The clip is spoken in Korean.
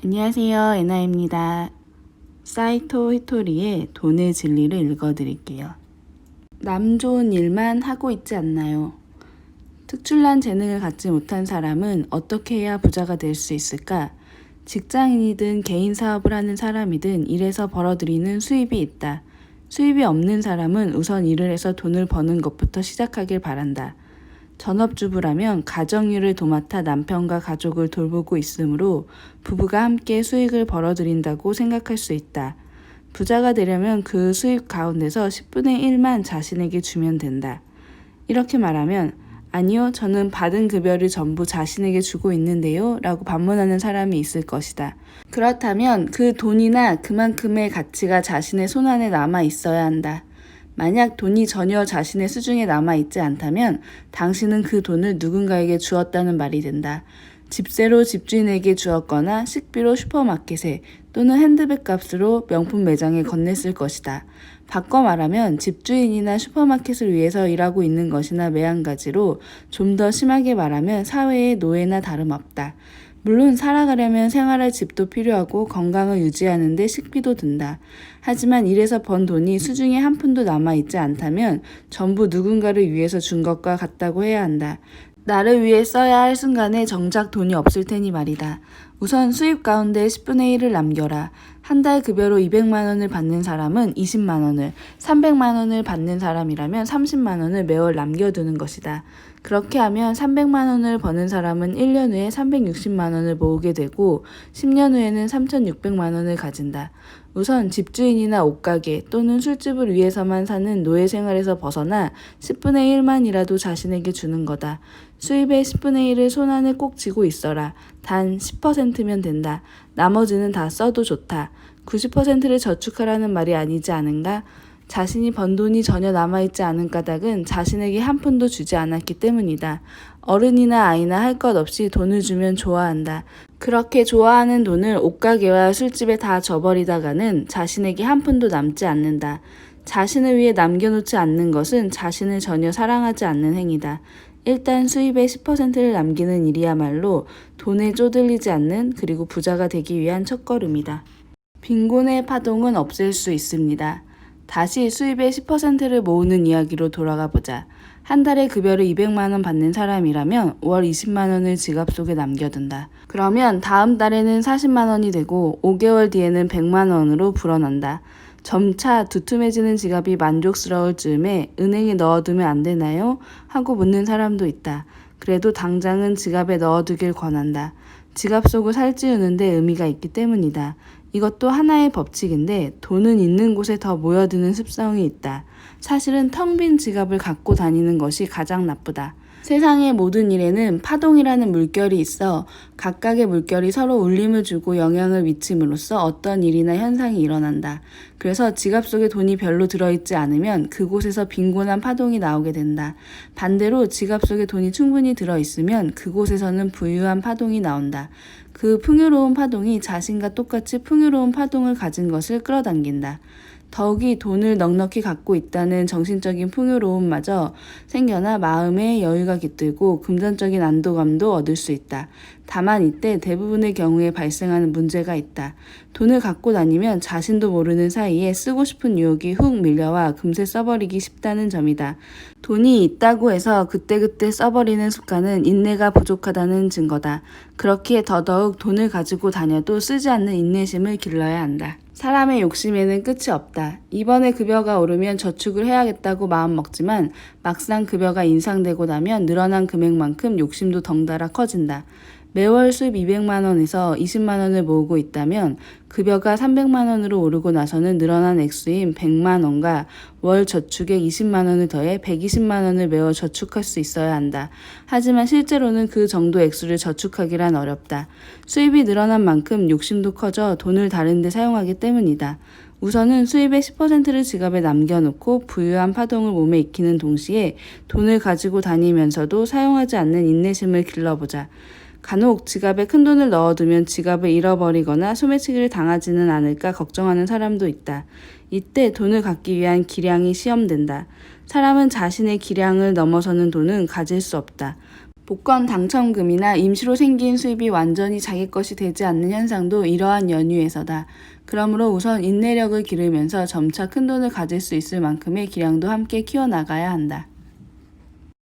안녕하세요. 에나입니다. 사이토 히토리의 돈의 진리를 읽어드릴게요. 남 좋은 일만 하고 있지 않나요? 특출난 재능을 갖지 못한 사람은 어떻게 해야 부자가 될 수 있을까? 직장인이든 개인 사업을 하는 사람이든 일에서 벌어들이는 수입이 있다. 수입이 없는 사람은 우선 일을 해서 돈을 버는 것부터 시작하길 바란다. 전업주부라면 가정일을 도맡아 남편과 가족을 돌보고 있으므로 부부가 함께 수익을 벌어들인다고 생각할 수 있다. 부자가 되려면 그 수입 가운데서 10분의 1만 자신에게 주면 된다. 이렇게 말하면 아니요, 저는 받은 급여를 전부 자신에게 주고 있는데요 라고 반문하는 사람이 있을 것이다. 그렇다면 그 돈이나 그만큼의 가치가 자신의 손안에 남아 있어야 한다. 만약 돈이 전혀 자신의 수중에 남아있지 않다면 당신은 그 돈을 누군가에게 주었다는 말이 된다. 집세로 집주인에게 주었거나 식비로 슈퍼마켓에 또는 핸드백 값으로 명품 매장에 건넸을 것이다. 바꿔 말하면 집주인이나 슈퍼마켓을 위해서 일하고 있는 것이나 매한가지로 좀 더 심하게 말하면 사회의 노예나 다름없다. 물론 살아가려면 생활할 집도 필요하고 건강을 유지하는 데 식비도 든다. 하지만 일해서 번 돈이 수중에 한 푼도 남아있지 않다면 전부 누군가를 위해서 준 것과 같다고 해야 한다. 나를 위해 써야 할 순간에 정작 돈이 없을 테니 말이다. 우선 수입 가운데 10분의 1을 남겨라. 한 달 급여로 200만 원을 받는 사람은 20만 원을, 300만 원을 받는 사람이라면 30만 원을 매월 남겨두는 것이다. 그렇게 하면 300만 원을 버는 사람은 1년 후에 360만 원을 모으게 되고 10년 후에는 3,600만 원을 가진다. 우선 집주인이나 옷가게 또는 술집을 위해서만 사는 노예 생활에서 벗어나 10분의 1만이라도 자신에게 주는 거다. 수입의 10분의 1을 손안에 꼭 쥐고 있어라. 단 10%면 된다. 나머지는 다 써도 좋다. 90%를 저축하라는 말이 아니지 않은가? 자신이 번 돈이 전혀 남아있지 않은 까닭은 자신에게 한 푼도 주지 않았기 때문이다. 어른이나 아이나 할 것 없이 돈을 주면 좋아한다. 그렇게 좋아하는 돈을 옷가게와 술집에 다 줘버리다가는 자신에게 한 푼도 남지 않는다. 자신을 위해 남겨놓지 않는 것은 자신을 전혀 사랑하지 않는 행위다. 일단 수입의 10%를 남기는 일이야말로 돈에 쪼들리지 않는 그리고 부자가 되기 위한 첫걸음이다. 빈곤의 파동은 없앨 수 있습니다. 다시 수입의 10%를 모으는 이야기로 돌아가 보자. 한 달에 급여를 200만 원 받는 사람이라면 월 20만 원을 지갑 속에 남겨둔다. 그러면 다음 달에는 40만 원이 되고 5개월 뒤에는 100만 원으로 불어난다. 점차 두툼해지는 지갑이 만족스러울 즈음에 은행에 넣어두면 안 되나요? 하고 묻는 사람도 있다. 그래도 당장은 지갑에 넣어두길 권한다. 지갑 속을 살찌우는데 의미가 있기 때문이다. 이것도 하나의 법칙인데 돈은 있는 곳에 더 모여드는 습성이 있다. 사실은 텅 빈 지갑을 갖고 다니는 것이 가장 나쁘다. 세상의 모든 일에는 파동이라는 물결이 있어 각각의 물결이 서로 울림을 주고 영향을 미침으로써 어떤 일이나 현상이 일어난다. 그래서 지갑 속에 돈이 별로 들어있지 않으면 그곳에서 빈곤한 파동이 나오게 된다. 반대로 지갑 속에 돈이 충분히 들어있으면 그곳에서는 부유한 파동이 나온다. 그 풍요로운 파동이 자신과 똑같이 풍요로운 파동을 가진 것을 끌어당긴다. 더욱이 돈을 넉넉히 갖고 있다는 정신적인 풍요로움마저 생겨나 마음에 여유가 깃들고 금전적인 안도감도 얻을 수 있다. 다만 이때 대부분의 경우에 발생하는 문제가 있다. 돈을 갖고 다니면 자신도 모르는 사이에 쓰고 싶은 유혹이 훅 밀려와 금세 써버리기 쉽다는 점이다. 돈이 있다고 해서 그때그때 써버리는 습관은 인내가 부족하다는 증거다. 그렇기에 더더욱 돈을 가지고 다녀도 쓰지 않는 인내심을 길러야 한다. 사람의 욕심에는 끝이 없다. 이번에 급여가 오르면 저축을 해야겠다고 마음먹지만 막상 급여가 인상되고 나면 늘어난 금액만큼 욕심도 덩달아 커진다. 매월 수입 200만 원에서 20만 원을 모으고 있다면 급여가 300만 원으로 오르고 나서는 늘어난 액수인 100만 원과 월 저축액 20만 원을 더해 120만 원을 매월 저축할 수 있어야 한다. 하지만 실제로는 그 정도 액수를 저축하기란 어렵다. 수입이 늘어난 만큼 욕심도 커져 돈을 다른 데 사용하기 때문이다. 우선은 수입의 10%를 지갑에 남겨놓고 부유한 파동을 몸에 익히는 동시에 돈을 가지고 다니면서도 사용하지 않는 인내심을 길러보자. 간혹 지갑에 큰돈을 넣어두면 지갑을 잃어버리거나 소매치기를 당하지는 않을까 걱정하는 사람도 있다. 이때 돈을 갖기 위한 기량이 시험된다. 사람은 자신의 기량을 넘어서는 돈은 가질 수 없다. 복권 당첨금이나 임시로 생긴 수입이 완전히 자기 것이 되지 않는 현상도 이러한 연유에서다. 그러므로 우선 인내력을 기르면서 점차 큰돈을 가질 수 있을 만큼의 기량도 함께 키워나가야 한다.